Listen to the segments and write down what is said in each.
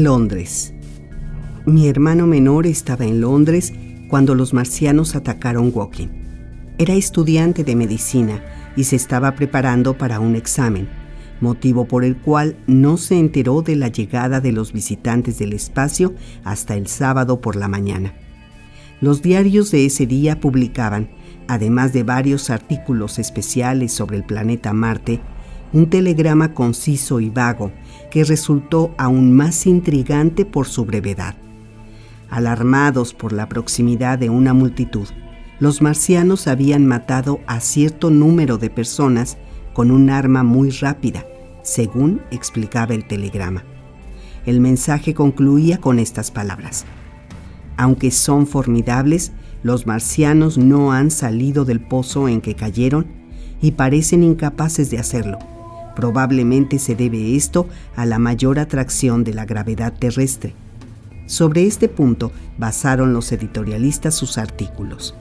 Londres. Mi hermano menor estaba en Londres cuando los marcianos atacaron Woking. Era estudiante de medicina y se estaba preparando para un examen, motivo por el cual no se enteró de la llegada de los visitantes del espacio hasta el sábado por la mañana. Los diarios de ese día publicaban, además de varios artículos especiales sobre el planeta Marte, un telegrama conciso y vago que resultó aún más intrigante por su brevedad. Alarmados por la proximidad de una multitud, los marcianos habían matado a cierto número de personas con un arma muy rápida, según explicaba el telegrama. El mensaje concluía con estas palabras: aunque son formidables, los marcianos no han salido del pozo en que cayeron y parecen incapaces de hacerlo. Probablemente se debe esto a la mayor atracción de la gravedad terrestre. Sobre este punto basaron los editorialistas sus artículos.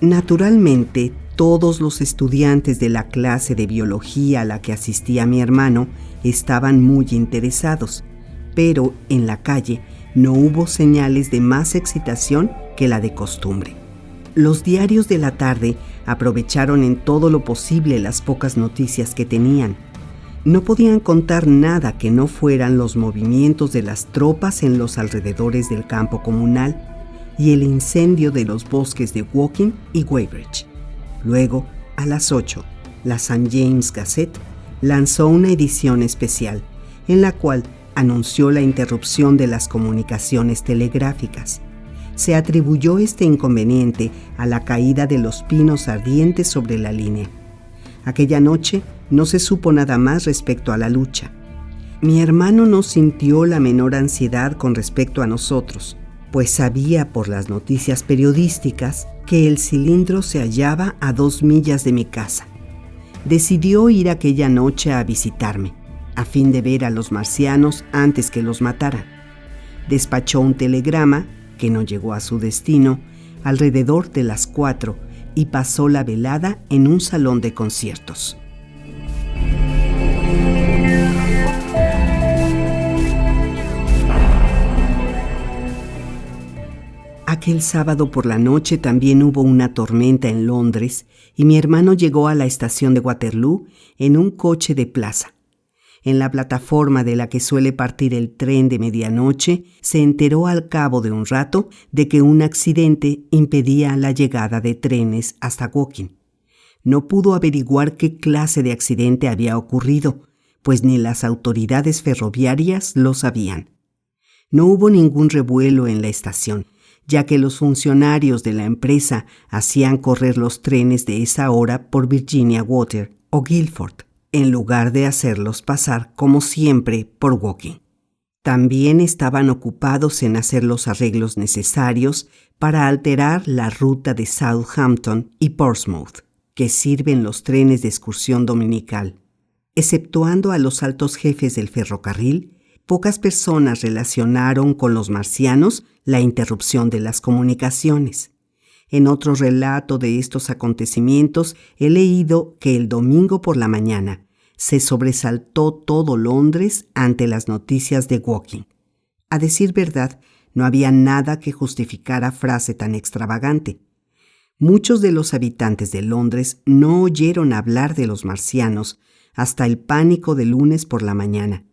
Naturalmente, todos los estudiantes de la clase de biología a la que asistía mi hermano estaban muy interesados, pero en la calle no hubo señales de más excitación que la de costumbre. Los diarios de la tarde aprovecharon en todo lo posible las pocas noticias que tenían. No podían contar nada que no fueran los movimientos de las tropas en los alrededores del campo comunal y el incendio de los bosques de Woking y Weybridge. Luego, a las 8, la St. James Gazette lanzó una edición especial en la cual anunció la interrupción de las comunicaciones telegráficas. Se atribuyó este inconveniente a la caída de los pinos ardientes sobre la línea. Aquella noche no se supo nada más respecto a la lucha. Mi hermano no sintió la menor ansiedad con respecto a nosotros, pues sabía por las noticias periodísticas que el cilindro se hallaba a 2 millas de mi casa. Decidió ir aquella noche a visitarme, a fin de ver a los marcianos antes que los mataran. Despachó un telegrama, que no llegó a su destino, alrededor de las 4 y pasó la velada en un salón de conciertos. Aquel sábado por la noche también hubo una tormenta en Londres y mi hermano llegó a la estación de Waterloo en un coche de plaza. En la plataforma de la que suele partir el tren de medianoche, se enteró al cabo de un rato de que un accidente impedía la llegada de trenes hasta Woking. No pudo averiguar qué clase de accidente había ocurrido, pues ni las autoridades ferroviarias lo sabían. No hubo ningún revuelo en la estación, ya que los funcionarios de la empresa hacían correr los trenes de esa hora por Virginia Water o Guildford, en lugar de hacerlos pasar, como siempre, por Woking. También estaban ocupados en hacer los arreglos necesarios para alterar la ruta de Southampton y Portsmouth, que sirven los trenes de excursión dominical. Exceptuando a los altos jefes del ferrocarril, pocas personas relacionaron con los marcianos la interrupción de las comunicaciones. En otro relato de estos acontecimientos he leído que el domingo por la mañana se sobresaltó todo Londres ante las noticias de Woking. A decir verdad, no había nada que justificara frase tan extravagante. Muchos de los habitantes de Londres no oyeron hablar de los marcianos hasta el pánico de lunes por la mañana.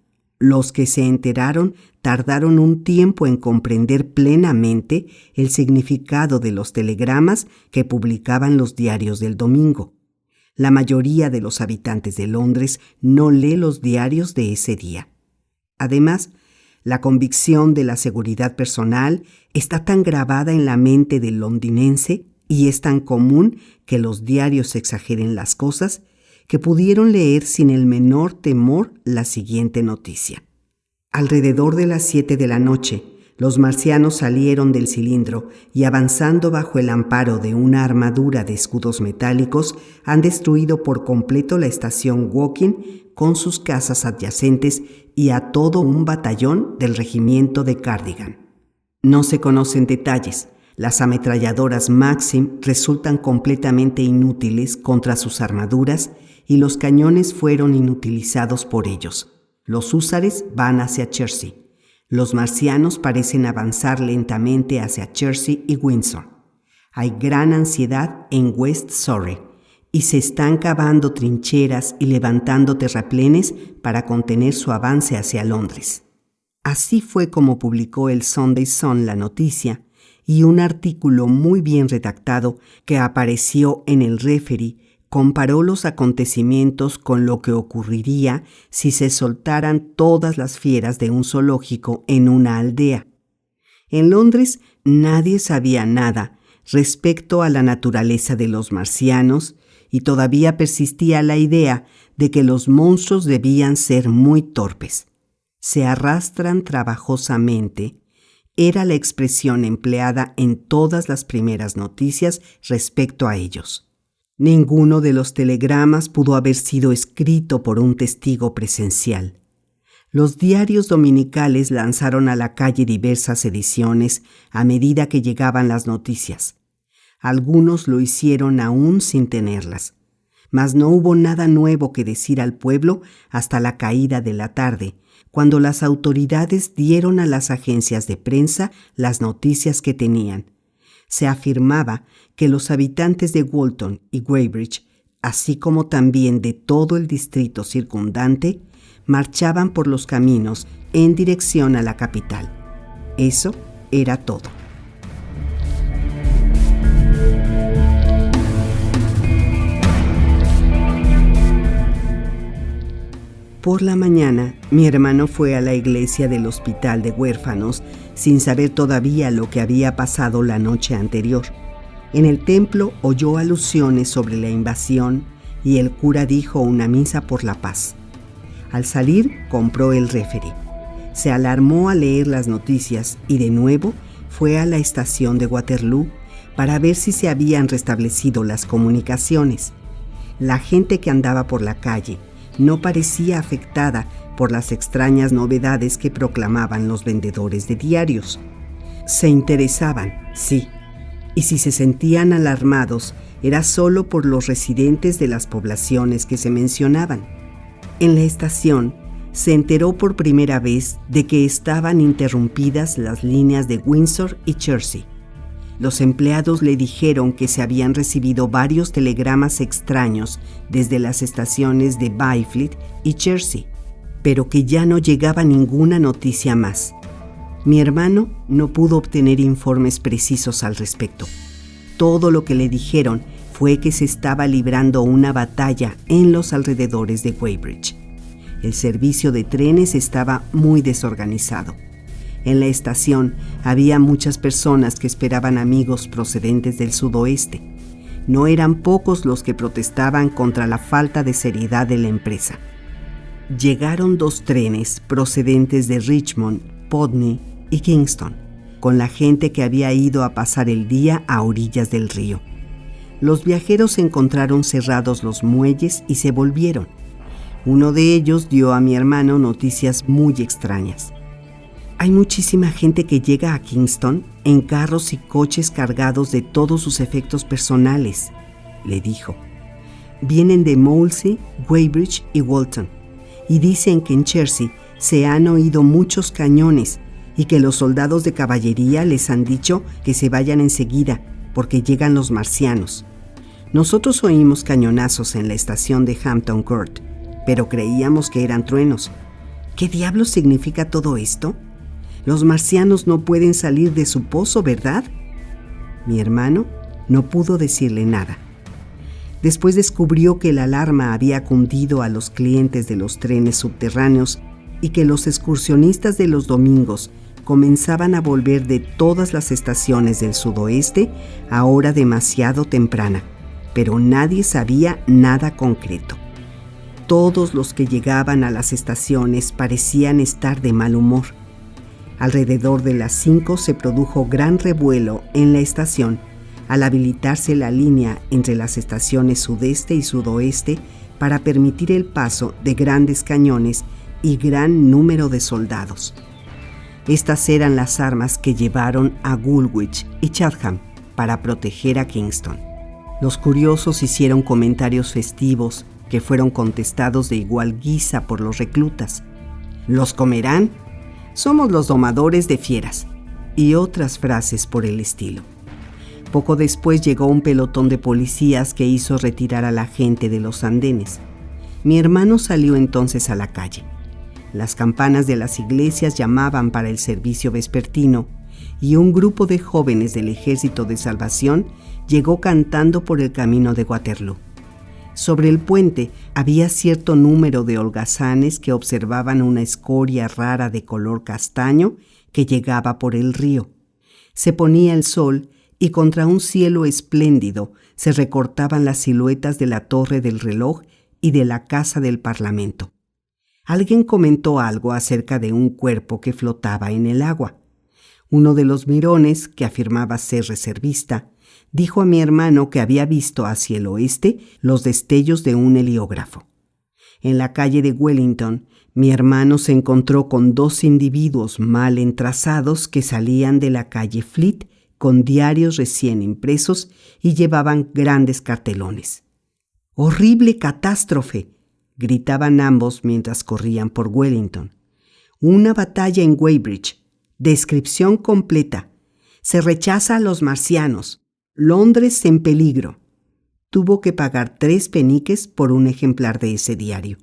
Los que se enteraron tardaron un tiempo en comprender plenamente el significado de los telegramas que publicaban los diarios del domingo. La mayoría de los habitantes de Londres no lee los diarios de ese día. Además, la convicción de la seguridad personal está tan grabada en la mente del londinense y es tan común que los diarios exageren las cosas que pudieron leer sin el menor temor la siguiente noticia. Alrededor de las 7 de la noche, los marcianos salieron del cilindro y avanzando bajo el amparo de una armadura de escudos metálicos, han destruido por completo la estación Woking con sus casas adyacentes y a todo un batallón del regimiento de Cardigan. No se conocen detalles. Las ametralladoras Maxim resultan completamente inútiles contra sus armaduras y los cañones fueron inutilizados por ellos. Los húsares van hacia Chertsey. Los marcianos parecen avanzar lentamente hacia Chertsey y Windsor. Hay gran ansiedad en West Surrey y se están cavando trincheras y levantando terraplenes para contener su avance hacia Londres. Así fue como publicó el Sunday Sun la noticia, y un artículo muy bien redactado que apareció en el Referee comparó los acontecimientos con lo que ocurriría si se soltaran todas las fieras de un zoológico en una aldea. En Londres nadie sabía nada respecto a la naturaleza de los marcianos y todavía persistía la idea de que los monstruos debían ser muy torpes. Se arrastran trabajosamente era la expresión empleada en todas las primeras noticias respecto a ellos. Ninguno de los telegramas pudo haber sido escrito por un testigo presencial. Los diarios dominicales lanzaron a la calle diversas ediciones a medida que llegaban las noticias. Algunos lo hicieron aún sin tenerlas, mas no hubo nada nuevo que decir al pueblo hasta la caída de la tarde, cuando las autoridades dieron a las agencias de prensa las noticias que tenían. Se afirmaba que los habitantes de Walton y Weybridge, así como también de todo el distrito circundante, marchaban por los caminos en dirección a la capital. Eso era todo. Por la mañana, mi hermano fue a la iglesia del hospital de huérfanos sin saber todavía lo que había pasado la noche anterior. En el templo oyó alusiones sobre la invasión y el cura dijo una misa por la paz. Al salir, compró el Referee. Se alarmó al leer las noticias y de nuevo fue a la estación de Waterloo para ver si se habían restablecido las comunicaciones. La gente que andaba por la calle no parecía afectada por las extrañas novedades que proclamaban los vendedores de diarios. Se interesaban, sí, y si se sentían alarmados, era solo por los residentes de las poblaciones que se mencionaban. En la estación, se enteró por primera vez de que estaban interrumpidas las líneas de Windsor y Chertsey. Los empleados le dijeron que se habían recibido varios telegramas extraños desde las estaciones de Byfleet y Chertsey, pero que ya no llegaba ninguna noticia más. Mi hermano no pudo obtener informes precisos al respecto. Todo lo que le dijeron fue que se estaba librando una batalla en los alrededores de Weybridge. El servicio de trenes estaba muy desorganizado. En la estación había muchas personas que esperaban amigos procedentes del sudoeste. No eran pocos los que protestaban contra la falta de seriedad de la empresa. Llegaron 2 trenes procedentes de Richmond, Putney y Kingston, con la gente que había ido a pasar el día a orillas del río. Los viajeros encontraron cerrados los muelles y se volvieron. Uno de ellos dio a mi hermano noticias muy extrañas. Hay muchísima gente que llega a Kingston en carros y coches cargados de todos sus efectos personales, le dijo. Vienen de Molesey, Weybridge y Walton, y dicen que en Chertsey se han oído muchos cañones y que los soldados de caballería les han dicho que se vayan enseguida porque llegan los marcianos. Nosotros oímos cañonazos en la estación de Hampton Court, pero creíamos que eran truenos. ¿Qué diablos significa todo esto? Los marcianos no pueden salir de su pozo, ¿verdad? Mi hermano no pudo decirle nada. Después descubrió que la alarma había cundido a los clientes de los trenes subterráneos y que los excursionistas de los domingos comenzaban a volver de todas las estaciones del sudoeste a hora demasiado temprana, pero nadie sabía nada concreto. Todos los que llegaban a las estaciones parecían estar de mal humor. Alrededor de las 5 se produjo gran revuelo en la estación al habilitarse la línea entre las estaciones sudeste y sudoeste para permitir el paso de grandes cañones y gran número de soldados. Estas eran las armas que llevaron a Woolwich y Chatham para proteger a Kingston. Los curiosos hicieron comentarios festivos que fueron contestados de igual guisa por los reclutas. ¿Los comerán? Somos los domadores de fieras, y otras frases por el estilo. Poco después llegó un pelotón de policías que hizo retirar a la gente de los andenes. Mi hermano salió entonces a la calle. Las campanas de las iglesias llamaban para el servicio vespertino y un grupo de jóvenes del Ejército de Salvación llegó cantando por el camino de Waterloo. Sobre el puente había cierto número de holgazanes que observaban una escoria rara de color castaño que llegaba por el río. Se ponía el sol y contra un cielo espléndido se recortaban las siluetas de la torre del reloj y de la casa del Parlamento. Alguien comentó algo acerca de un cuerpo que flotaba en el agua. Uno de los mirones, que afirmaba ser reservista, dijo a mi hermano que había visto hacia el oeste los destellos de un heliógrafo. En la calle de Wellington, mi hermano se encontró con 2 individuos mal entrazados que salían de la calle Fleet con diarios recién impresos y llevaban grandes cartelones. ¡Horrible catástrofe!, gritaban ambos mientras corrían por Wellington. Una batalla en Weybridge. Descripción completa. Se rechaza a los marcianos. Londres en peligro. Tuvo que pagar 3 peniques por un ejemplar de ese diario.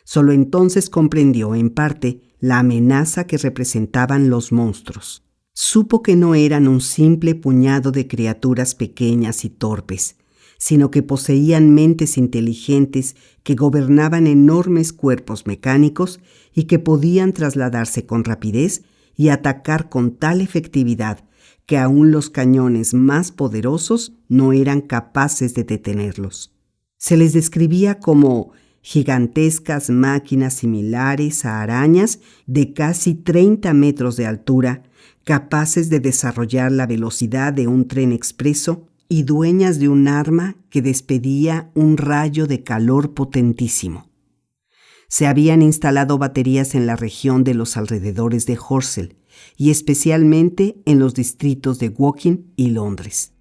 Solo entonces comprendió, en parte, la amenaza que representaban los monstruos. Supo que no eran un simple puñado de criaturas pequeñas y torpes, sino que poseían mentes inteligentes que gobernaban enormes cuerpos mecánicos y que podían trasladarse con rapidez y atacar con tal efectividad que aún los cañones más poderosos no eran capaces de detenerlos. Se les describía como gigantescas máquinas similares a arañas de casi 30 metros de altura, capaces de desarrollar la velocidad de un tren expreso y dueñas de un arma que despedía un rayo de calor potentísimo. Se habían instalado baterías en la región de los alrededores de Horsell y especialmente en los distritos de Woking y Londres.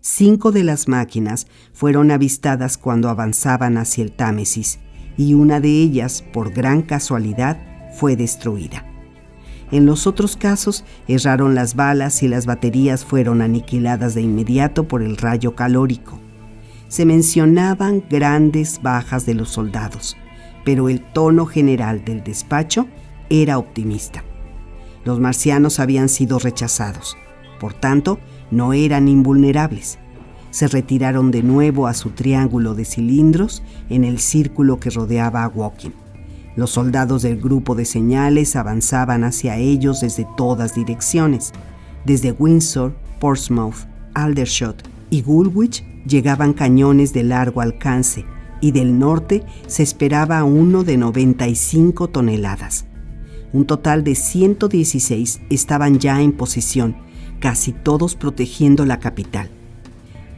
5 de las máquinas fueron avistadas cuando avanzaban hacia el Támesis y una de ellas, por gran casualidad, fue destruida. En los otros casos, erraron las balas y las baterías fueron aniquiladas de inmediato por el rayo calórico. Se mencionaban grandes bajas de los soldados, pero el tono general del despacho era optimista. Los marcianos habían sido rechazados, por tanto, no eran invulnerables. Se retiraron de nuevo a su triángulo de cilindros en el círculo que rodeaba a Woking. Los soldados del grupo de señales avanzaban hacia ellos desde todas direcciones. Desde Windsor, Portsmouth, Aldershot y Woolwich llegaban cañones de largo alcance y del norte se esperaba uno de 95 toneladas. Un total de 116 estaban ya en posición, casi todos protegiendo la capital.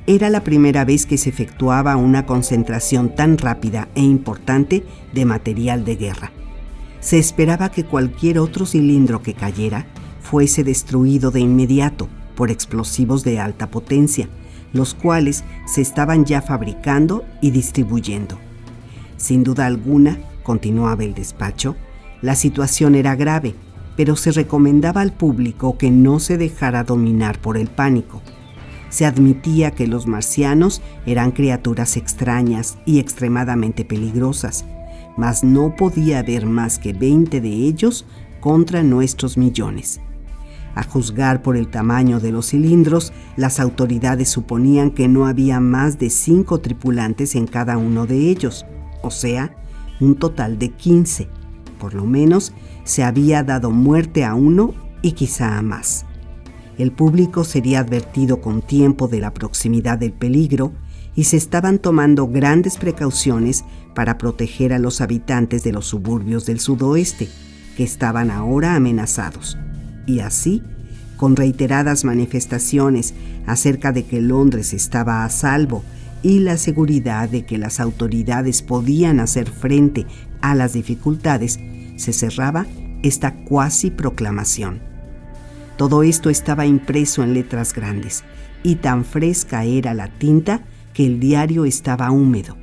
Era la primera vez que se efectuaba una concentración tan rápida e importante de material de guerra. Se esperaba que cualquier otro cilindro que cayera fuese destruido de inmediato por explosivos de alta potencia, los cuales se estaban ya fabricando y distribuyendo. Sin duda alguna, continuaba el despacho, la situación era grave, pero se recomendaba al público que no se dejara dominar por el pánico. Se admitía que los marcianos eran criaturas extrañas y extremadamente peligrosas, mas no podía haber más que 20 de ellos contra nuestros millones. A juzgar por el tamaño de los cilindros, las autoridades suponían que no había más de 5 tripulantes en cada uno de ellos, o sea, un total de 15. Por lo menos se había dado muerte a uno y quizá a más. El público sería advertido con tiempo de la proximidad del peligro y se estaban tomando grandes precauciones para proteger a los habitantes de los suburbios del sudoeste, que estaban ahora amenazados. Y así, con reiteradas manifestaciones acerca de que Londres estaba a salvo y la seguridad de que las autoridades podían hacer frente a las dificultades, se cerraba esta cuasi proclamación. Todo esto estaba impreso en letras grandes, y tan fresca era la tinta que el diario estaba húmedo.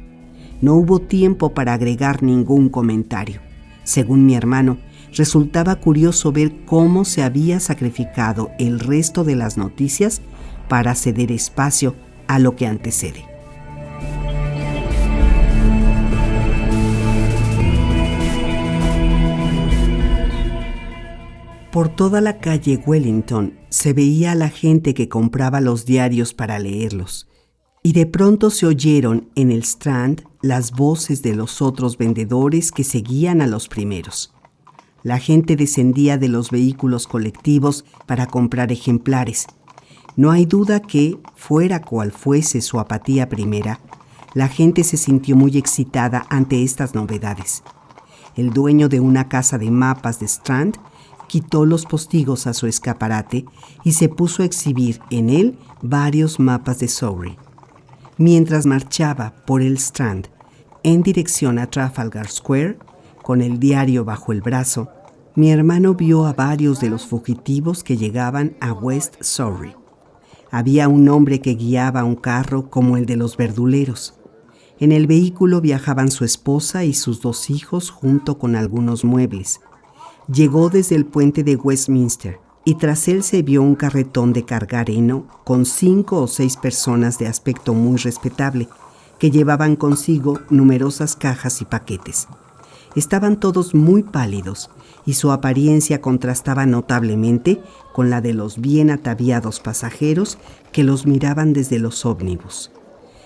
No hubo tiempo para agregar ningún comentario. Según mi hermano, resultaba curioso ver cómo se había sacrificado el resto de las noticias para ceder espacio a lo que antecede. Por toda la calle Wellington se veía a la gente que compraba los diarios para leerlos, y de pronto se oyeron en el Strand las voces de los otros vendedores que seguían a los primeros. La gente descendía de los vehículos colectivos para comprar ejemplares. No hay duda que, fuera cual fuese su apatía primera, la gente se sintió muy excitada ante estas novedades. El dueño de una casa de mapas de Strand quitó los postigos a su escaparate y se puso a exhibir en él varios mapas de Surrey. Mientras marchaba por el Strand en dirección a Trafalgar Square, con el diario bajo el brazo, mi hermano vio a varios de los fugitivos que llegaban a West Surrey. Había un hombre que guiaba un carro como el de los verduleros. En el vehículo viajaban su esposa y sus 2 hijos junto con algunos muebles. Llegó desde el puente de Westminster y tras él se vio un carretón de cargar heno con 5 o 6 personas de aspecto muy respetable que llevaban consigo numerosas cajas y paquetes. Estaban todos muy pálidos y su apariencia contrastaba notablemente con la de los bien ataviados pasajeros que los miraban desde los ómnibus.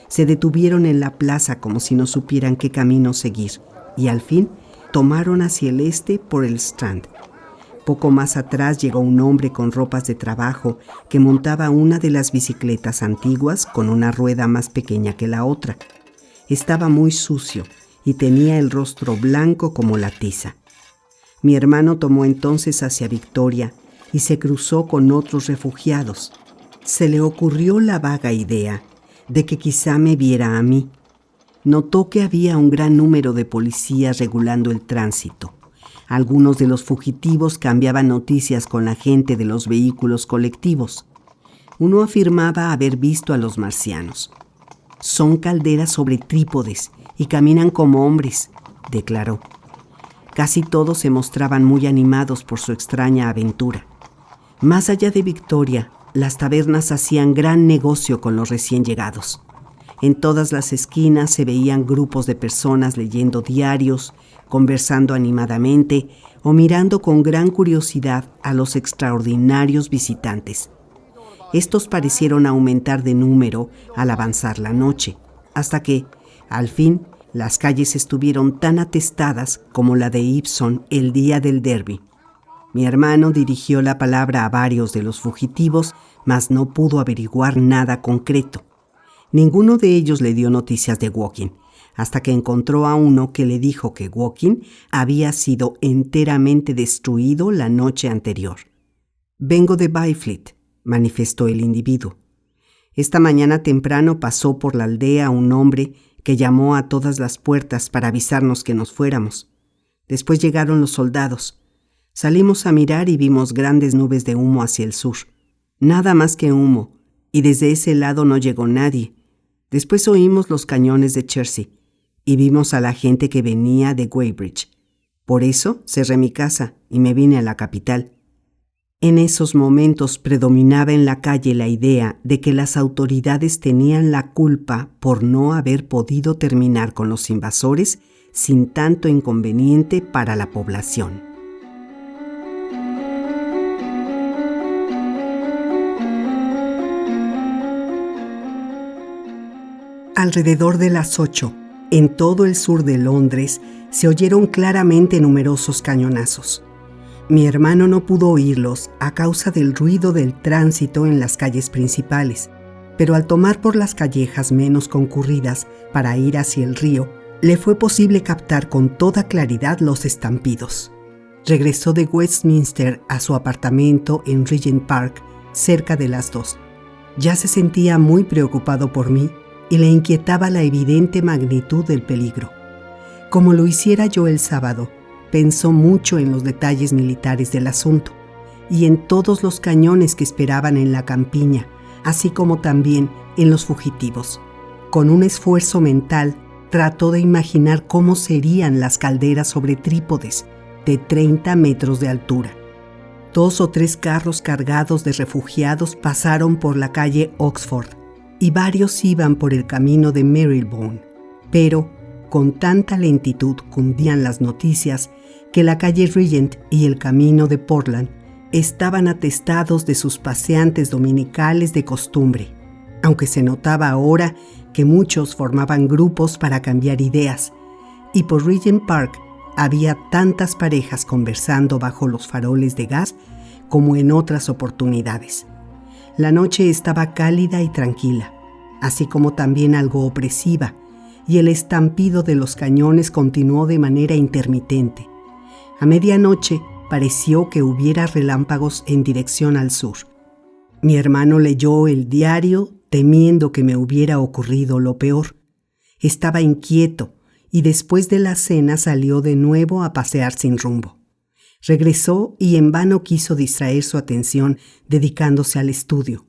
Se detuvieron en la plaza como si no supieran qué camino seguir y al fin tomaron hacia el este por el Strand. Poco más atrás llegó un hombre con ropas de trabajo que montaba una de las bicicletas antiguas con una rueda más pequeña que la otra. Estaba muy sucio y tenía el rostro blanco como la tiza. Mi hermano tomó entonces hacia Victoria y se cruzó con otros refugiados. Se le ocurrió la vaga idea de que quizá me viera a mí. Notó que había un gran número de policías regulando el tránsito. Algunos de los fugitivos cambiaban noticias con la gente de los vehículos colectivos. Uno afirmaba haber visto a los marcianos. «Son calderas sobre trípodes y caminan como hombres», declaró. Casi todos se mostraban muy animados por su extraña aventura. Más allá de Victoria, las tabernas hacían gran negocio con los recién llegados. En todas las esquinas se veían grupos de personas leyendo diarios, conversando animadamente o mirando con gran curiosidad a los extraordinarios visitantes. Estos parecieron aumentar de número al avanzar la noche, hasta que, al fin, las calles estuvieron tan atestadas como la de Epsom el día del Derby. Mi hermano dirigió la palabra a varios de los fugitivos, mas no pudo averiguar nada concreto. Ninguno de ellos le dio noticias de Woking, hasta que encontró a uno que le dijo que Woking había sido enteramente destruido la noche anterior. «Vengo de Byfleet», manifestó el individuo. «Esta mañana temprano pasó por la aldea un hombre que llamó a todas las puertas para avisarnos que nos fuéramos. Después llegaron los soldados. Salimos a mirar y vimos grandes nubes de humo hacia el sur. Nada más que humo, y desde ese lado no llegó nadie. Después oímos los cañones de Chertsey y vimos a la gente que venía de Weybridge. Por eso cerré mi casa y me vine a la capital». En esos momentos predominaba en la calle la idea de que las autoridades tenían la culpa por no haber podido terminar con los invasores sin tanto inconveniente para la población. Alrededor de las 8, en todo el sur de Londres, se oyeron claramente numerosos cañonazos. Mi hermano no pudo oírlos a causa del ruido del tránsito en las calles principales, pero al tomar por las callejas menos concurridas para ir hacia el río, le fue posible captar con toda claridad los estampidos. Regresó de Westminster a su apartamento en Regent Park cerca de las 2. Ya se sentía muy preocupado por mí y le inquietaba la evidente magnitud del peligro. Como lo hiciera yo el sábado, pensó mucho en los detalles militares del asunto y en todos los cañones que esperaban en la campiña, así como también en los fugitivos. Con un esfuerzo mental, trató de imaginar cómo serían las calderas sobre trípodes, de 30 metros de altura. 2 o 3 carros cargados de refugiados pasaron por la calle Oxford y varios iban por el camino de Marylebone, pero con tanta lentitud cundían las noticias que la calle Regent y el camino de Portland estaban atestados de sus paseantes dominicales de costumbre, aunque se notaba ahora que muchos formaban grupos para cambiar ideas, y por Regent Park había tantas parejas conversando bajo los faroles de gas como en otras oportunidades. La noche estaba cálida y tranquila, así como también algo opresiva, y el estampido de los cañones continuó de manera intermitente. A medianoche pareció que hubiera relámpagos en dirección al sur. Mi hermano leyó el diario temiendo que me hubiera ocurrido lo peor. Estaba inquieto y después de la cena salió de nuevo a pasear sin rumbo. Regresó y en vano quiso distraer su atención dedicándose al estudio.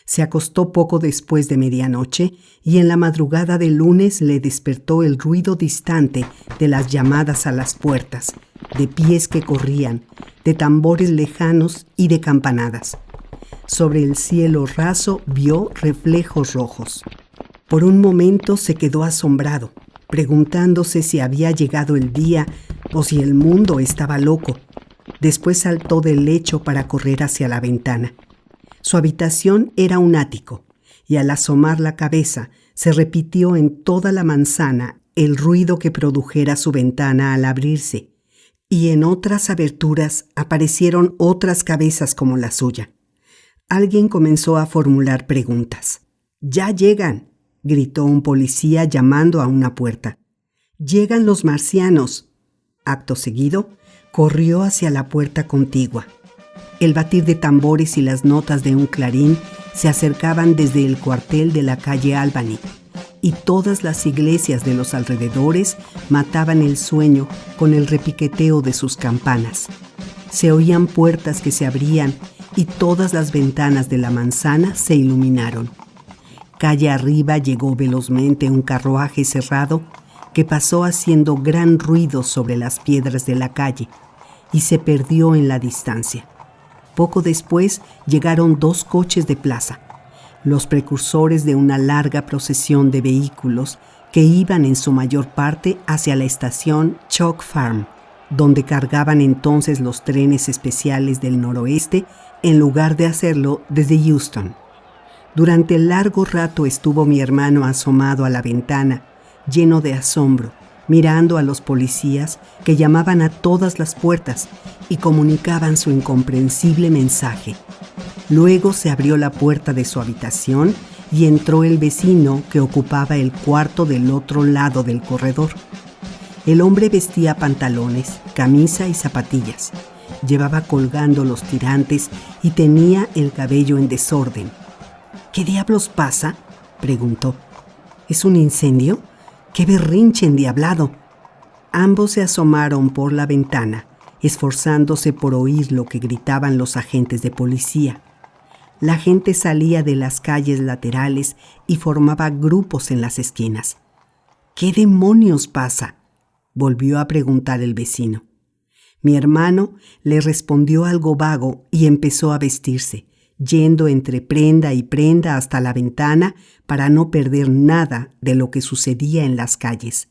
Se acostó poco después de medianoche y en la madrugada del lunes le despertó el ruido distante de las llamadas a las puertas, de pies que corrían, de tambores lejanos y de campanadas. Sobre el cielo raso vio reflejos rojos. Por un momento se quedó asombrado, preguntándose si había llegado el día o si el mundo estaba loco. Después saltó del lecho para correr hacia la ventana. Su habitación era un ático, y al asomar la cabeza se repitió en toda la manzana el ruido que produjera su ventana al abrirse, y en otras aberturas aparecieron otras cabezas como la suya. Alguien comenzó a formular preguntas. «¡Ya llegan!», gritó un policía llamando a una puerta. «¡Llegan los marcianos!». Acto seguido, corrió hacia la puerta contigua. El batir de tambores y las notas de un clarín se acercaban desde el cuartel de la calle Albany, y todas las iglesias de los alrededores mataban el sueño con el repiqueteo de sus campanas. Se oían puertas que se abrían y todas las ventanas de la manzana se iluminaron. Calle arriba llegó velozmente un carruaje cerrado que pasó haciendo gran ruido sobre las piedras de la calle y se perdió en la distancia. Poco después llegaron 2 coches de plaza, los precursores de una larga procesión de vehículos que iban en su mayor parte hacia la estación Chalk Farm, donde cargaban entonces los trenes especiales del noroeste en lugar de hacerlo desde Euston. Durante largo rato estuvo mi hermano asomado a la ventana, lleno de asombro, mirando a los policías que llamaban a todas las puertas y comunicaban su incomprensible mensaje. Luego se abrió la puerta de su habitación y entró el vecino que ocupaba el cuarto del otro lado del corredor. El hombre vestía pantalones, camisa y zapatillas. Llevaba colgando los tirantes y tenía el cabello en desorden. «¿Qué diablos pasa?», preguntó. «¿Es un incendio? ¡Qué berrinche endiablado!». Ambos se asomaron por la ventana, esforzándose por oír lo que gritaban los agentes de policía. La gente salía de las calles laterales y formaba grupos en las esquinas. «¿Qué demonios pasa?», volvió a preguntar el vecino. Mi hermano le respondió algo vago y empezó a vestirse, yendo entre prenda y prenda hasta la ventana para no perder nada de lo que sucedía en las calles.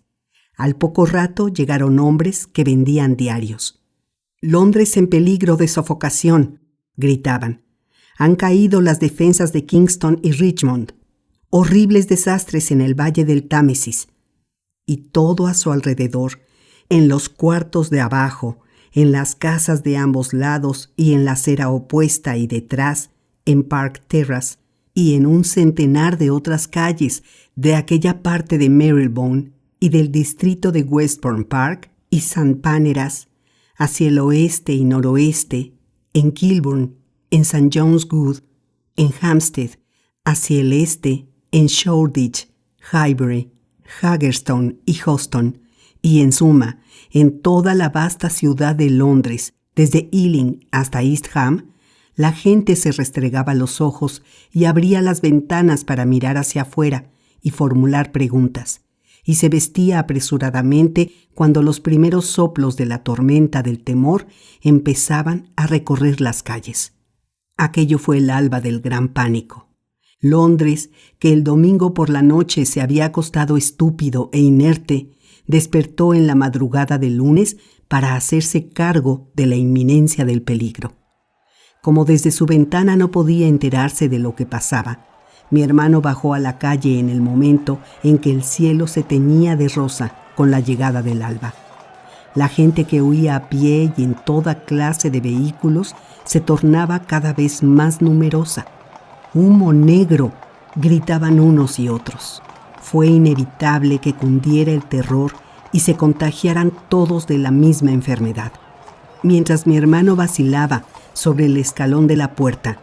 Al poco rato llegaron hombres que vendían diarios. «Londres en peligro de sofocación», gritaban. «Han caído las defensas de Kingston y Richmond. Horribles desastres en el valle del Támesis». Y todo a su alrededor, en los cuartos de abajo, en las casas de ambos lados y en la acera opuesta y detrás, en Park Terrace y en un centenar de otras calles de aquella parte de Marylebone y del distrito de Westbourne Park y St. Paneras, hacia el oeste y noroeste, en Kilburn, en St. John's Wood, en Hampstead, hacia el este, en Shoreditch, Highbury, Haggerstone y Hoxton, y en suma, en toda la vasta ciudad de Londres, desde Ealing hasta East Ham, la gente se restregaba los ojos y abría las ventanas para mirar hacia afuera y formular preguntas, y se vestía apresuradamente cuando los primeros soplos de la tormenta del temor empezaban a recorrer las calles. Aquello fue el alba del gran pánico. Londres, que el domingo por la noche se había acostado estúpido e inerte, despertó en la madrugada del lunes para hacerse cargo de la inminencia del peligro. Como desde su ventana no podía enterarse de lo que pasaba, mi hermano bajó a la calle en el momento en que el cielo se teñía de rosa con la llegada del alba. La gente que huía a pie y en toda clase de vehículos se tornaba cada vez más numerosa. «¡Humo negro!», gritaban unos y otros. Fue inevitable que cundiera el terror y se contagiaran todos de la misma enfermedad. Mientras mi hermano vacilaba sobre el escalón de la puerta,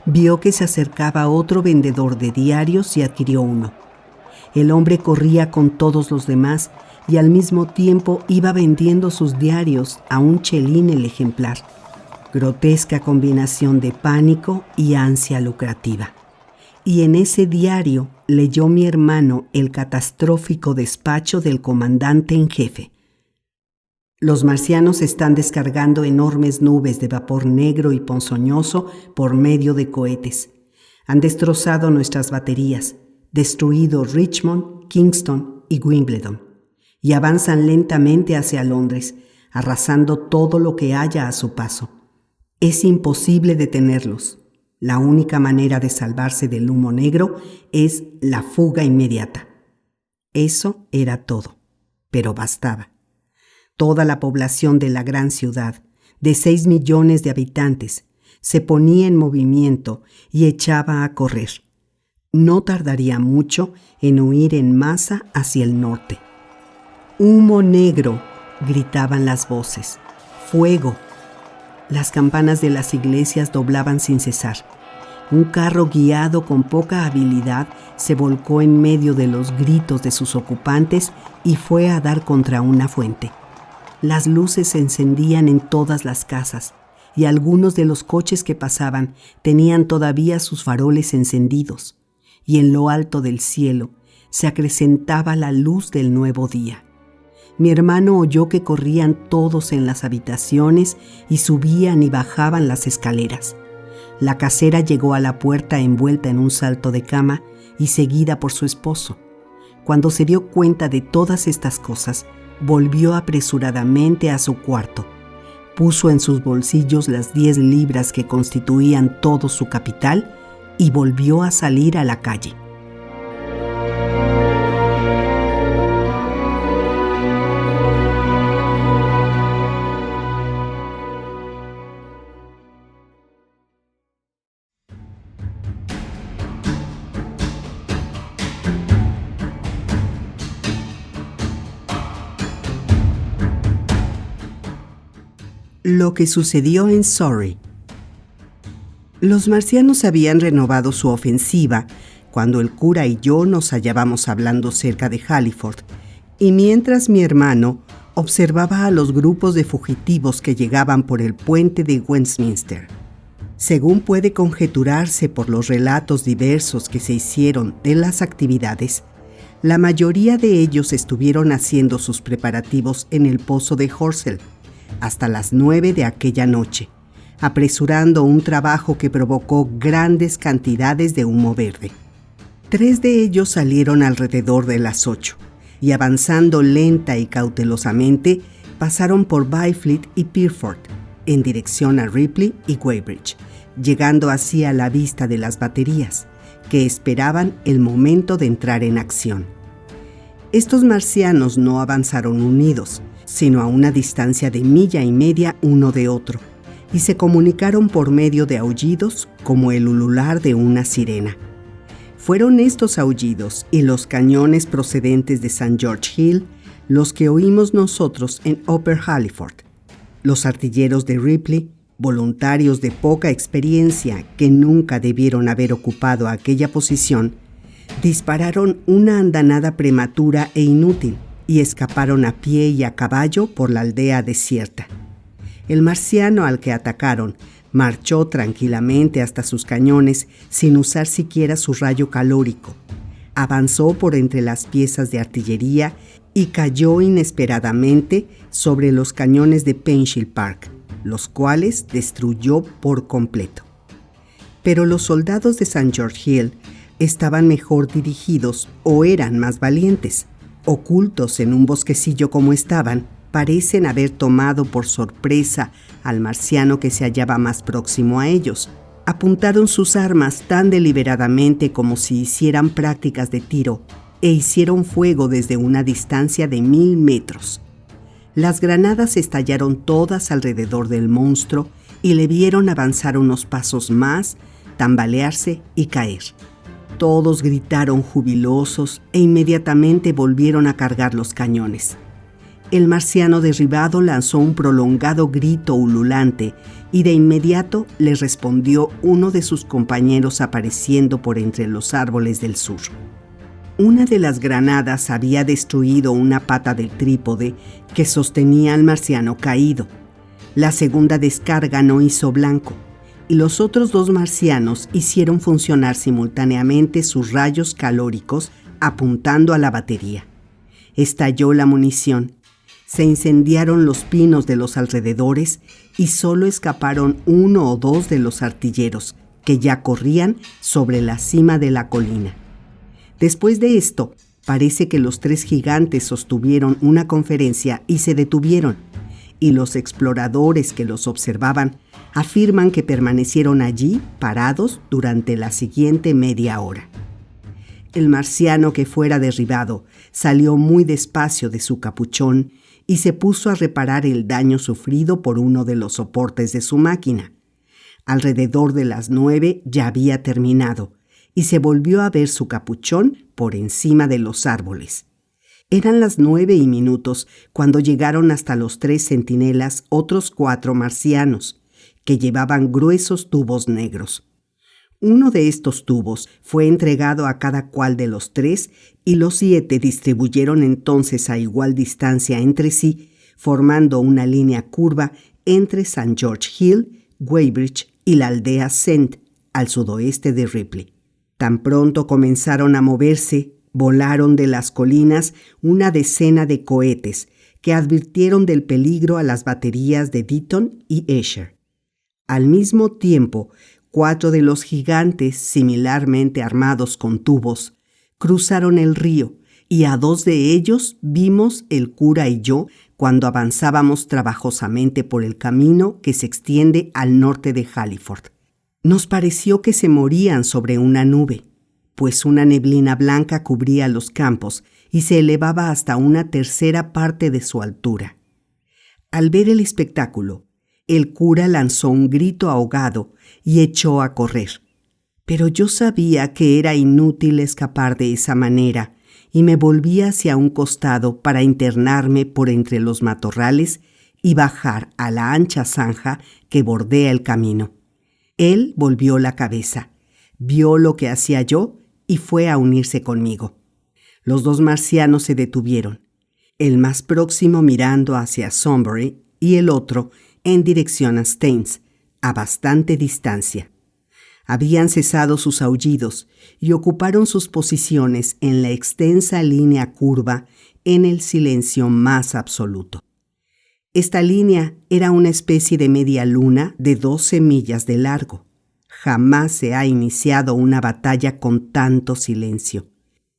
vio que se acercaba otro vendedor de diarios y adquirió uno. El hombre corría con todos los demás y al mismo tiempo iba vendiendo sus diarios a un chelín el ejemplar. Grotesca combinación de pánico y ansia lucrativa. Y en ese diario leyó mi hermano el catastrófico despacho del comandante en jefe. Los marcianos están descargando enormes nubes de vapor negro y ponzoñoso por medio de cohetes. Han destrozado nuestras baterías, destruido Richmond, Kingston y Wimbledon, y avanzan lentamente hacia Londres, arrasando todo lo que haya a su paso. Es imposible detenerlos. La única manera de salvarse del humo negro es la fuga inmediata. Eso era todo, pero bastaba. Toda la población de la gran ciudad, de 6 millones de habitantes, se ponía en movimiento y echaba a correr. No tardaría mucho en huir en masa hacia el norte. «¡Humo negro!», gritaban las voces. «¡Fuego!». Las campanas de las iglesias doblaban sin cesar. Un carro guiado con poca habilidad se volcó en medio de los gritos de sus ocupantes y fue a dar contra una fuente. Las luces se encendían en todas las casas y algunos de los coches que pasaban tenían todavía sus faroles encendidos, y en lo alto del cielo se acrecentaba la luz del nuevo día. Mi hermano oyó que corrían todos en las habitaciones y subían y bajaban las escaleras. La casera llegó a la puerta envuelta en un salto de cama y seguida por su esposo. Cuando se dio cuenta de todas estas cosas, volvió apresuradamente a su cuarto. Puso en sus bolsillos las 10 libras que constituían todo su capital y volvió a salir a la calle. Lo que sucedió en Surrey. Los marcianos habían renovado su ofensiva cuando el cura y yo nos hallábamos hablando cerca de Halliford, y mientras mi hermano observaba a los grupos de fugitivos que llegaban por el puente de Westminster. Según puede conjeturarse por los relatos diversos que se hicieron de las actividades, la mayoría de ellos estuvieron haciendo sus preparativos en el pozo de Horsell hasta las 9 de aquella noche, apresurando un trabajo que provocó grandes cantidades de humo verde. 3 de ellos salieron alrededor de las 8 y avanzando lenta y cautelosamente pasaron por Byfleet y Pirford en dirección a Ripley y Weybridge, llegando así a la vista de las baterías, que esperaban el momento de entrar en acción. Estos marcianos no avanzaron unidos, sino a una distancia de 1,5 millas uno de otro, y se comunicaron por medio de aullidos como el ulular de una sirena. Fueron estos aullidos y los cañones procedentes de St. George Hill los que oímos nosotros en Upper Halliford. Los artilleros de Ripley, voluntarios de poca experiencia que nunca debieron haber ocupado aquella posición, dispararon una andanada prematura e inútil y escaparon a pie y a caballo por la aldea desierta. El marciano al que atacaron marchó tranquilamente hasta sus cañones sin usar siquiera su rayo calórico. Avanzó por entre las piezas de artillería y cayó inesperadamente sobre los cañones de Pencil Park, los cuales destruyó por completo. Pero los soldados de St. George Hill estaban mejor dirigidos o eran más valientes. Ocultos en un bosquecillo como estaban, parecen haber tomado por sorpresa al marciano que se hallaba más próximo a ellos. Apuntaron sus armas tan deliberadamente como si hicieran prácticas de tiro e hicieron fuego desde una distancia de 1000 metros. Las granadas estallaron todas alrededor del monstruo y le vieron avanzar unos pasos más, tambalearse y caer. Todos gritaron jubilosos e inmediatamente volvieron a cargar los cañones. El marciano derribado lanzó un prolongado grito ululante y de inmediato le respondió uno de sus compañeros apareciendo por entre los árboles del sur. Una de las granadas había destruido una pata del trípode que sostenía al marciano caído. La segunda descarga no hizo blanco y los otros 2 marcianos hicieron funcionar simultáneamente sus rayos calóricos apuntando a la batería. Estalló la munición. Se incendiaron los pinos de los alrededores y solo escaparon 1 o 2 de los artilleros, que ya corrían sobre la cima de la colina. Después de esto, parece que los 3 gigantes sostuvieron una conferencia y se detuvieron, y los exploradores que los observaban afirman que permanecieron allí parados durante la siguiente media hora. El marciano que fuera derribado salió muy despacio de su capuchón y se puso a reparar el daño sufrido por uno de los soportes de su máquina. Alrededor de las 9 ya había terminado y se volvió a ver su capuchón por encima de los árboles. Eran las 9:00 cuando llegaron hasta los 3 centinelas otros 4 marcianos, que llevaban gruesos tubos negros. Uno de estos tubos fue entregado a cada cual de los 3 y los 7 distribuyeron entonces a igual distancia entre sí, formando una línea curva entre St. George Hill, Weybridge y la aldea St. al sudoeste de Ripley. Tan pronto comenzaron a moverse, volaron de las colinas una decena de cohetes que advirtieron del peligro a las baterías de Ditton y Esher. Al mismo tiempo, 4 de los gigantes, similarmente armados con tubos, cruzaron el río y a 2 de ellos vimos el cura y yo cuando avanzábamos trabajosamente por el camino que se extiende al norte de Halliford. Nos pareció que se morían sobre una nube, pues una neblina blanca cubría los campos y se elevaba hasta una tercera parte de su altura. Al ver el espectáculo, el cura lanzó un grito ahogado y echó a correr. Pero yo sabía que era inútil escapar de esa manera y me volví hacia un costado para internarme por entre los matorrales y bajar a la ancha zanja que bordea el camino. Él volvió la cabeza, vio lo que hacía yo y fue a unirse conmigo. Los 2 marcianos se detuvieron, el más próximo mirando hacia Sunbury y el otro en dirección a Staines, a bastante distancia. Habían cesado sus aullidos y ocuparon sus posiciones en la extensa línea curva en el silencio más absoluto. Esta línea era una especie de media luna de 12 millas de largo. Jamás se ha iniciado una batalla con tanto silencio.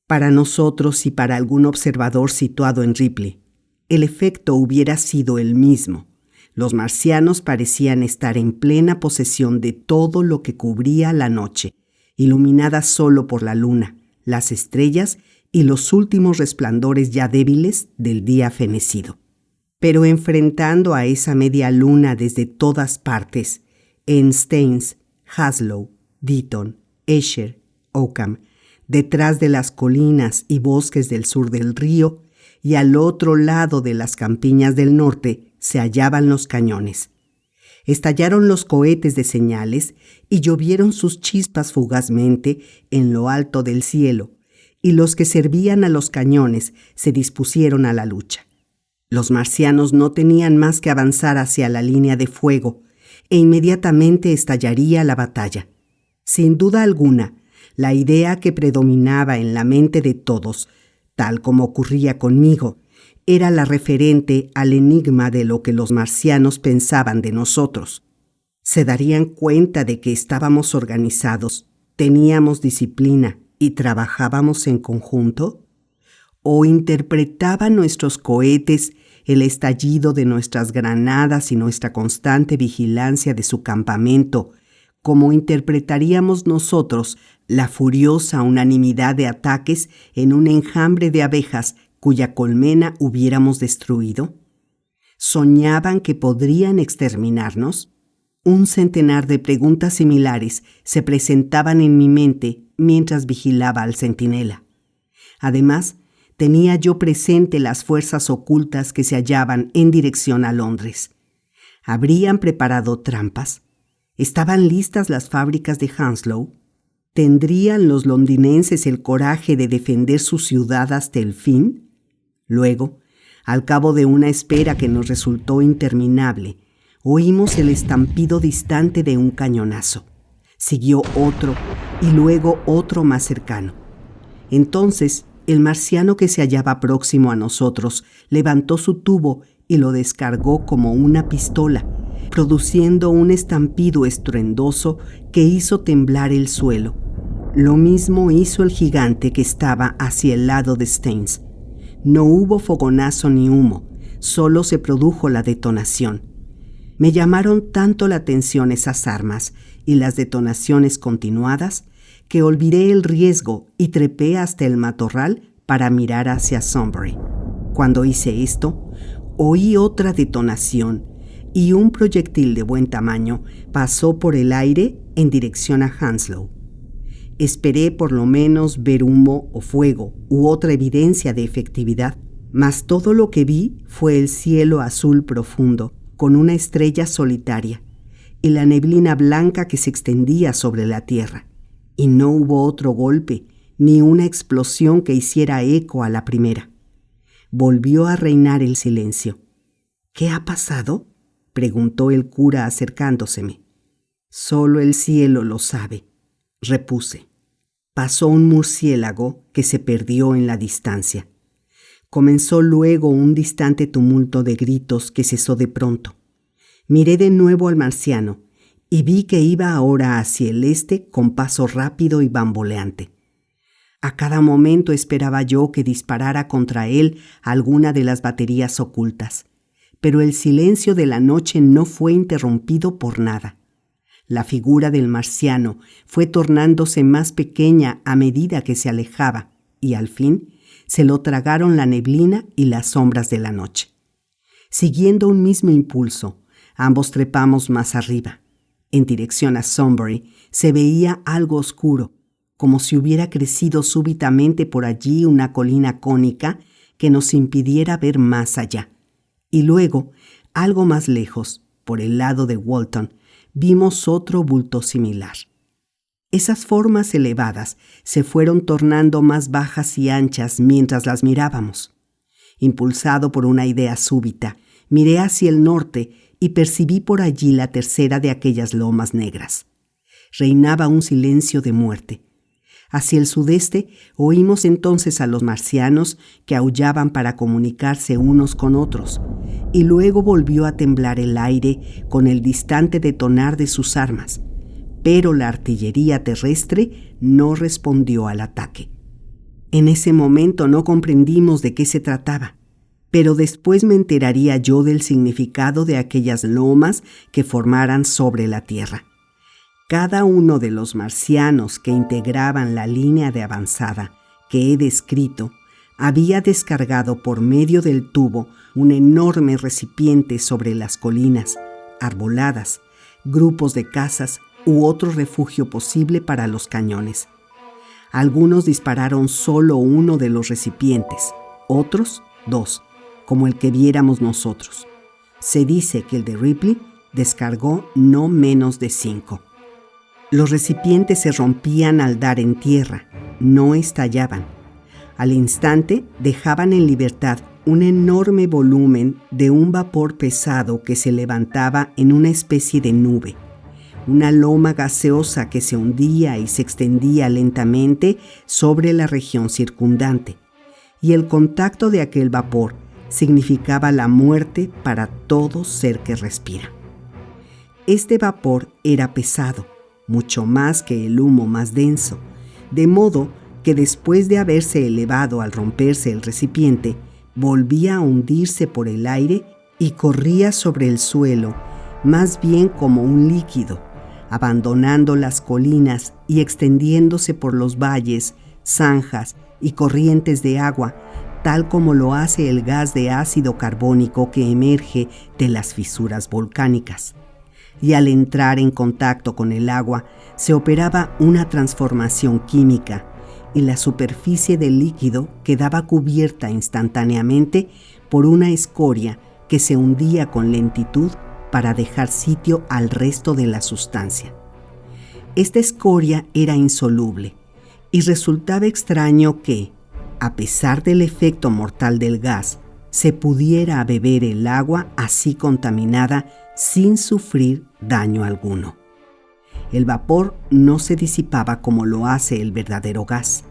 Para nosotros y para algún observador situado en Ripley, el efecto hubiera sido el mismo. Los marcianos parecían estar en plena posesión de todo lo que cubría la noche, iluminada solo por la luna, las estrellas y los últimos resplandores ya débiles del día fenecido. Pero enfrentando a esa media luna desde todas partes, en Staines, Haslow, Ditton, Esher, Oakham, detrás de las colinas y bosques del sur del río, y al otro lado de las campiñas del norte se hallaban los cañones. Estallaron los cohetes de señales y llovieron sus chispas fugazmente en lo alto del cielo, y los que servían a los cañones se dispusieron a la lucha. Los marcianos no tenían más que avanzar hacia la línea de fuego, e inmediatamente estallaría la batalla. Sin duda alguna, La idea que predominaba en la mente de todos, tal como ocurría conmigo, era la referente al enigma de lo que los marcianos pensaban de nosotros. ¿Se darían cuenta de que estábamos organizados, teníamos disciplina y trabajábamos en conjunto? ¿O interpretaban nuestros cohetes, el estallido de nuestras granadas y nuestra constante vigilancia de su campamento, como interpretaríamos nosotros la furiosa unanimidad de ataques en un enjambre de abejas cuya colmena hubiéramos destruido? ¿Soñaban que podrían exterminarnos? Un centenar de preguntas similares se presentaban en mi mente mientras vigilaba al centinela. Además, tenía yo presente las fuerzas ocultas que se hallaban en dirección a Londres. ¿Habrían preparado trampas? ¿Estaban listas las fábricas de Hounslow? ¿Tendrían los londinenses el coraje de defender su ciudad hasta el fin? Luego, al cabo de una espera que nos resultó interminable, oímos el estampido distante de un cañonazo. Siguió otro y luego otro más cercano. Entonces, el marciano que se hallaba próximo a nosotros levantó su tubo y lo descargó como una pistola, produciendo un estampido estruendoso que hizo temblar el suelo. Lo mismo hizo el gigante que estaba hacia el lado de Staines. No hubo fogonazo ni humo, solo se produjo la detonación. Me llamaron tanto la atención esas armas y las detonaciones continuadas que olvidé el riesgo y trepé hasta el matorral para mirar hacia Sunbury. Cuando hice esto, oí otra detonación y un proyectil de buen tamaño pasó por el aire en dirección a Hounslow. Esperé por lo menos ver humo o fuego u otra evidencia de efectividad, mas todo lo que vi fue el cielo azul profundo, con una estrella solitaria, y la neblina blanca que se extendía sobre la tierra. Y no hubo otro golpe, ni una explosión que hiciera eco a la primera. Volvió a reinar el silencio. ¿Qué ha pasado?, preguntó el cura acercándoseme. Solo el cielo lo sabe, repuse. Pasó un murciélago que se perdió en la distancia. Comenzó luego un distante tumulto de gritos que cesó de pronto. Miré de nuevo al marciano y vi que iba ahora hacia el este con paso rápido y bamboleante. A cada momento esperaba yo que disparara contra él alguna de las baterías ocultas, pero el silencio de la noche no fue interrumpido por nada. La figura del marciano fue tornándose más pequeña a medida que se alejaba y al fin se lo tragaron la neblina y las sombras de la noche. Siguiendo un mismo impulso, ambos trepamos más arriba. En dirección a Sunbury se veía algo oscuro, como si hubiera crecido súbitamente por allí una colina cónica que nos impidiera ver más allá. Y luego, algo más lejos, por el lado de Walton, vimos otro bulto similar. Esas formas elevadas se fueron tornando más bajas y anchas mientras las mirábamos. Impulsado por una idea súbita, miré hacia el norte y percibí por allí la tercera de aquellas lomas negras. Reinaba un silencio de muerte. Hacia el sudeste oímos entonces a los marcianos que aullaban para comunicarse unos con otros, y luego volvió a temblar el aire con el distante detonar de sus armas, pero la artillería terrestre no respondió al ataque. En ese momento no comprendimos de qué se trataba, pero después me enteraría yo del significado de aquellas lomas que formaran sobre la tierra. Cada uno de los marcianos que integraban la línea de avanzada que he descrito había descargado por medio del tubo un enorme recipiente sobre las colinas, arboladas, grupos de casas u otro refugio posible para los cañones. Algunos dispararon solo uno de los recipientes, otros dos, como el que viéramos nosotros. Se dice que el de Ripley descargó no menos de 5. Los recipientes se rompían al dar en tierra, no estallaban. Al instante dejaban en libertad un enorme volumen de un vapor pesado que se levantaba en una especie de nube, una loma gaseosa que se hundía y se extendía lentamente sobre la región circundante, y el contacto de aquel vapor significaba la muerte para todo ser que respira. Este vapor era pesado, mucho más que el humo más denso, de modo que después de haberse elevado al romperse el recipiente, volvía a hundirse por el aire y corría sobre el suelo, más bien como un líquido, abandonando las colinas y extendiéndose por los valles, zanjas y corrientes de agua, tal como lo hace el gas de ácido carbónico que emerge de las fisuras volcánicas. Y al entrar en contacto con el agua, se operaba una transformación química, y la superficie del líquido quedaba cubierta instantáneamente por una escoria que se hundía con lentitud para dejar sitio al resto de la sustancia. Esta escoria era insoluble, y resultaba extraño que, a pesar del efecto mortal del gas, se pudiera beber el agua así contaminada sin sufrir daño alguno. El vapor no se disipaba como lo hace el verdadero gas.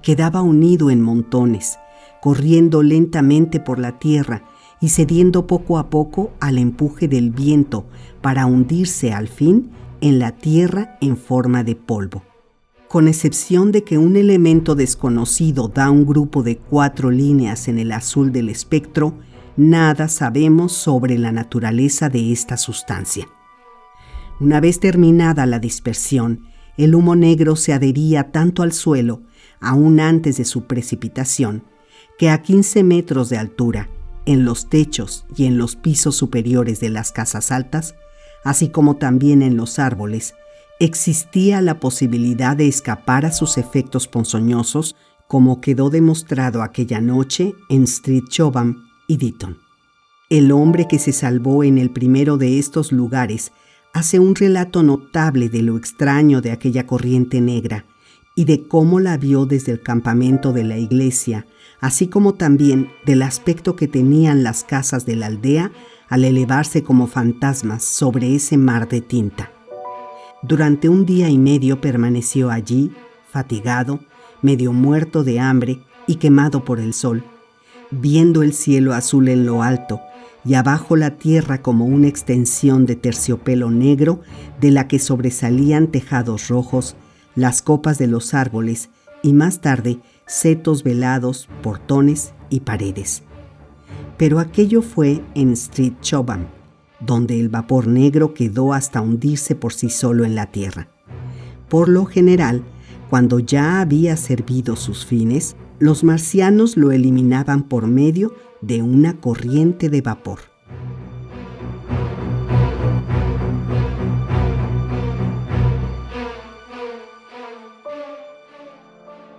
Quedaba unido en montones, corriendo lentamente por la tierra y cediendo poco a poco al empuje del viento para hundirse al fin en la tierra en forma de polvo. Con excepción de que un elemento desconocido da un grupo de 4 líneas en el azul del espectro, nada sabemos sobre la naturaleza de esta sustancia. Una vez terminada la dispersión, el humo negro se adhería tanto al suelo, aún antes de su precipitación, que a 15 metros de altura, en los techos y en los pisos superiores de las casas altas, así como también en los árboles, existía la posibilidad de escapar a sus efectos ponzoñosos, como quedó demostrado aquella noche en Street Chobham y Ditton. El hombre que se salvó en el primero de estos lugares hace un relato notable de lo extraño de aquella corriente negra y de cómo la vio desde el campamento de la iglesia, así como también del aspecto que tenían las casas de la aldea al elevarse como fantasmas sobre ese mar de tinta. Durante 1 día y medio permaneció allí, fatigado, medio muerto de hambre y quemado por el sol, viendo el cielo azul en lo alto y abajo la tierra como una extensión de terciopelo negro de la que sobresalían tejados rojos, las copas de los árboles y más tarde setos velados, portones y paredes. Pero aquello fue en Street Chobham, donde el vapor negro quedó hasta hundirse por sí solo en la tierra. Por lo general, cuando ya había servido sus fines, los marcianos lo eliminaban por medio de una corriente de vapor.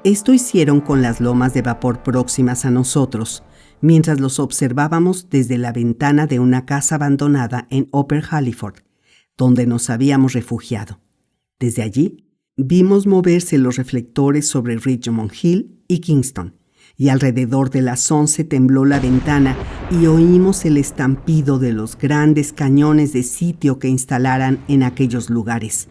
Esto hicieron con las lomas de vapor próximas a nosotros, mientras los observábamos desde la ventana de una casa abandonada en Upper Halliford, donde nos habíamos refugiado. Desde allí, vimos moverse los reflectores sobre Richmond Hill y Kingston, y alrededor de las 11 tembló la ventana y oímos el estampido de los grandes cañones de sitio que instalaran en aquellos lugares.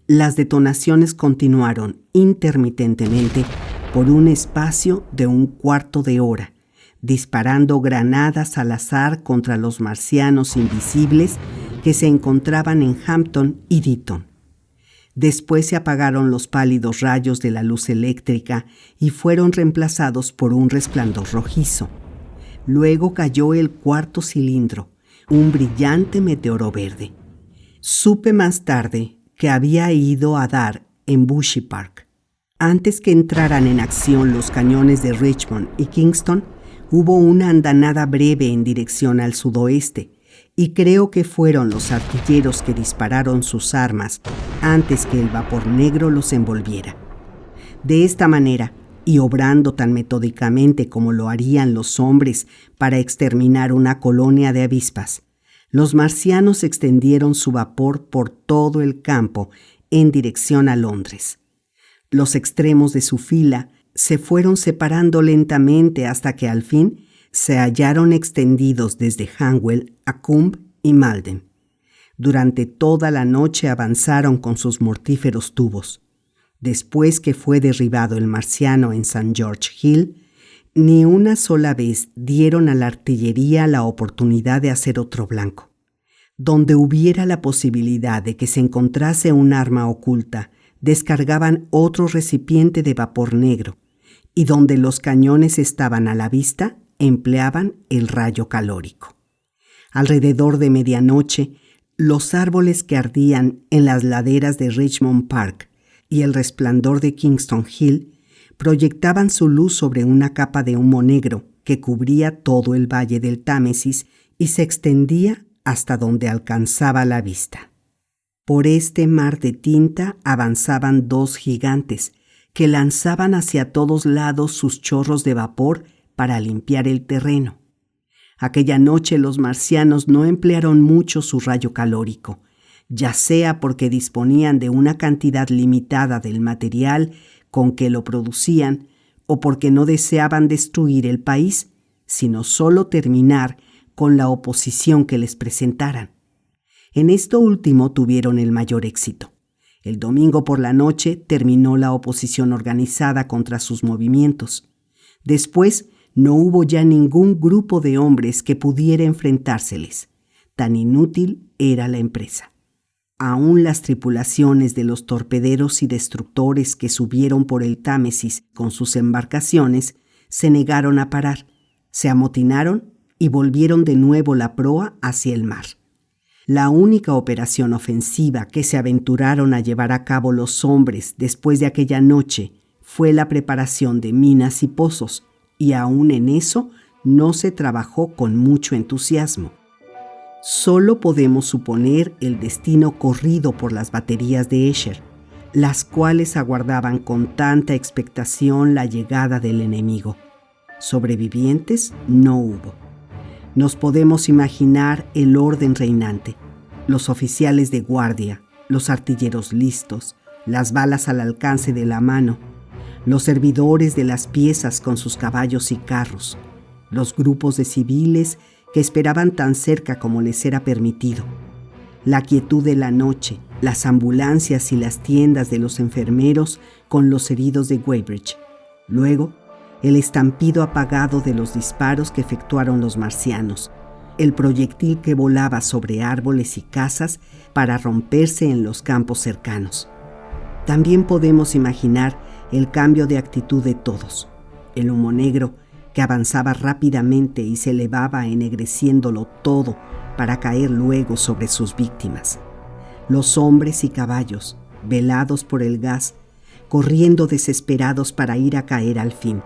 Las detonaciones continuaron intermitentemente por un espacio de 1/4 de hora, disparando granadas al azar contra los marcianos invisibles que se encontraban en Hampton y Ditton. Después se apagaron los pálidos rayos de la luz eléctrica y fueron reemplazados por un resplandor rojizo. Luego cayó el 4º cilindro, un brillante meteoro verde. Supe más tarde que había ido a dar en Bushy Park. Antes que entraran en acción los cañones de Richmond y Kingston, hubo una andanada breve en dirección al sudoeste, y creo que fueron los artilleros que dispararon sus armas antes que el vapor negro los envolviera. De esta manera, y obrando tan metódicamente como lo harían los hombres para exterminar una colonia de avispas, los marcianos extendieron su vapor por todo el campo en dirección a Londres. Los extremos de su fila se fueron separando lentamente hasta que al fin se hallaron extendidos desde Hanwell a Combe y Malden. Durante toda la noche avanzaron con sus mortíferos tubos. Después que fue derribado el marciano en St. George Hill, ni una sola vez dieron a la artillería la oportunidad de hacer otro blanco. Donde hubiera la posibilidad de que se encontrase un arma oculta, descargaban otro recipiente de vapor negro, y donde los cañones estaban a la vista, empleaban el rayo calórico. Alrededor de medianoche, los árboles que ardían en las laderas de Richmond Park y el resplandor de Kingston Hill proyectaban su luz sobre una capa de humo negro que cubría todo el valle del Támesis y se extendía hasta donde alcanzaba la vista. Por este mar de tinta avanzaban dos gigantes que lanzaban hacia todos lados sus chorros de vapor para limpiar el terreno. Aquella noche los marcianos no emplearon mucho su rayo calórico, ya sea porque disponían de una cantidad limitada del material con que lo producían o porque no deseaban destruir el país, sino solo terminar con la oposición que les presentaran. En esto último tuvieron el mayor éxito. El domingo por la noche terminó la oposición organizada contra sus movimientos. Después, no hubo ya ningún grupo de hombres que pudiera enfrentárseles. Tan inútil era la empresa. Aún las tripulaciones de los torpederos y destructores que subieron por el Támesis con sus embarcaciones se negaron a parar, se amotinaron y volvieron de nuevo la proa hacia el mar. La única operación ofensiva que se aventuraron a llevar a cabo los hombres después de aquella noche fue la preparación de minas y pozos, y aún en eso no se trabajó con mucho entusiasmo. Solo podemos suponer el destino corrido por las baterías de Esher, las cuales aguardaban con tanta expectación la llegada del enemigo. Sobrevivientes no hubo. Nos podemos imaginar el orden reinante, los oficiales de guardia, los artilleros listos, las balas al alcance de la mano, los servidores de las piezas con sus caballos y carros, los grupos de civiles que esperaban tan cerca como les era permitido, la quietud de la noche, las ambulancias y las tiendas de los enfermeros con los heridos de Weybridge. Luego, el estampido apagado de los disparos que efectuaron los marcianos, el proyectil que volaba sobre árboles y casas para romperse en los campos cercanos. También podemos imaginar el cambio de actitud de todos, el humo negro que avanzaba rápidamente y se elevaba ennegreciéndolo todo para caer luego sobre sus víctimas. Los hombres y caballos, velados por el gas, corriendo desesperados para ir a caer al fin.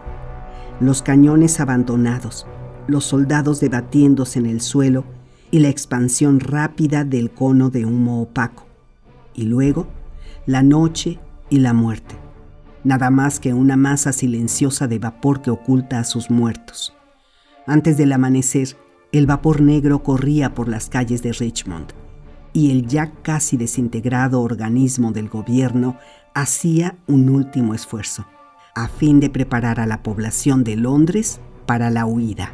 Los cañones abandonados, los soldados debatiéndose en el suelo y la expansión rápida del cono de humo opaco. Y luego, la noche y la muerte. Nada más que una masa silenciosa de vapor que oculta a sus muertos. Antes del amanecer, el vapor negro corría por las calles de Richmond y el ya casi desintegrado organismo del gobierno hacía un último esfuerzo, a fin de preparar a la población de Londres para la huida.